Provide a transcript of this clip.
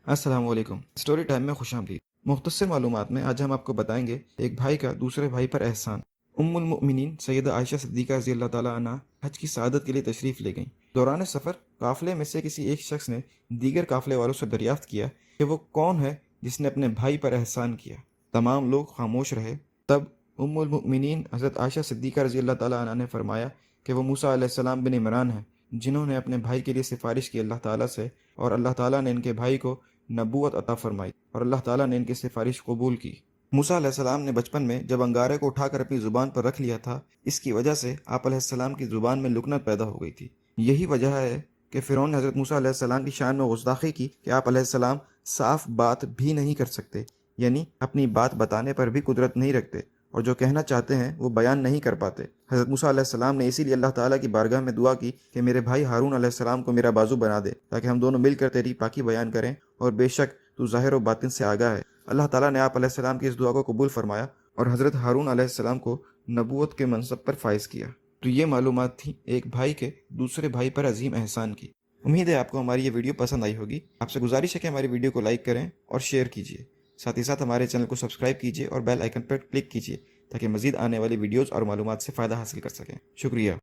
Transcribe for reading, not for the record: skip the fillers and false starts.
अस्सलाम वालेकुम। Story time में खुशामदीद। मुख्तसर मालूमात में आज हम आपको बताएंगे एक भाई का दूसरे भाई पर एहसान। उम्मुल मुमिनीन सैयदा आयशा सिद्दीक़ा रज़ी अल्लाह ताला अन्हा हज की सआदत के लिए तशरीफ़ ले गईं। दौरान सफ़र काफ़िले में से किसी एक शख्स ने दीगर काफ़िले वालों से दरियाफ्त किया कि वो कौन है जिसने अपने भाई पर एहसान किया। तमाम लोग खामोश रहे। तब उम्मुल मुमिनीन हज़रत आयशा सिद्दीक़ा रज़ी अल्लाह ताला अन्हा ने फरमाया कि वो मूसा अलैहिस्सलाम बिन इमरान हैं, जिन्होंने अपने भाई के लिए सिफारिश की अल्लाह ताला से, और अल्लाह ताला ने इनके भाई को नबूवत अता फरमाई और अल्लाह ताला ने इनकी सिफारिश कबूल की। मूसा अलैहिस्सलाम ने बचपन में जब अंगारे को उठाकर अपनी ज़ुबान पर रख लिया था, इसकी वजह से आप अलैहिस्सलाम की ज़ुबान में लुकनत पैदा हो गई थी। यही वजह है कि फ़िरौन ने हज़रत मूसा अलैहिस्सलाम की शान में गुस्ताखी की कि आप अलैहिस्सलाम साफ बात भी नहीं कर सकते, यानी अपनी बात बताने पर भी कुदरत नहीं रखते और जो कहना चाहते हैं वो बयान नहीं कर पाते। हज़रत मूसा अलैहिस्सलाम ने इसीलिए अल्लाह ताला की बारगाह में दुआ की कि मेरे भाई हारून अलैहिस्सलाम को मेरा बाजू बना दे, ताकि हम दोनों मिलकर तेरी पाकी बयान करें, और बेशक तू ज़ाहिर व बातिन से आगाह है। अल्लाह ताला ने आप अलैहिस्सलाम की इस दुआ को कबूल फरमाया और हज़रत हारून अलैहिस्सलाम को नबूवत के मनसब पर फाइज किया। तो ये मालूमात थी एक भाई के दूसरे भाई पर अजीम एहसान की। उम्मीद है आपको हमारी ये वीडियो पसंद आई होगी। आपसे गुजारिश है कि हमारी वीडियो को लाइक करें और शेयर कीजिए। साथ ही साथ हमारे चैनल को सब्सक्राइब कीजिए और बेल आइकन पर क्लिक कीजिए, ताकि मज़ीद आने वाली वीडियोज़ और मालूमात से फ़ायदा हासिल कर सकें। शुक्रिया।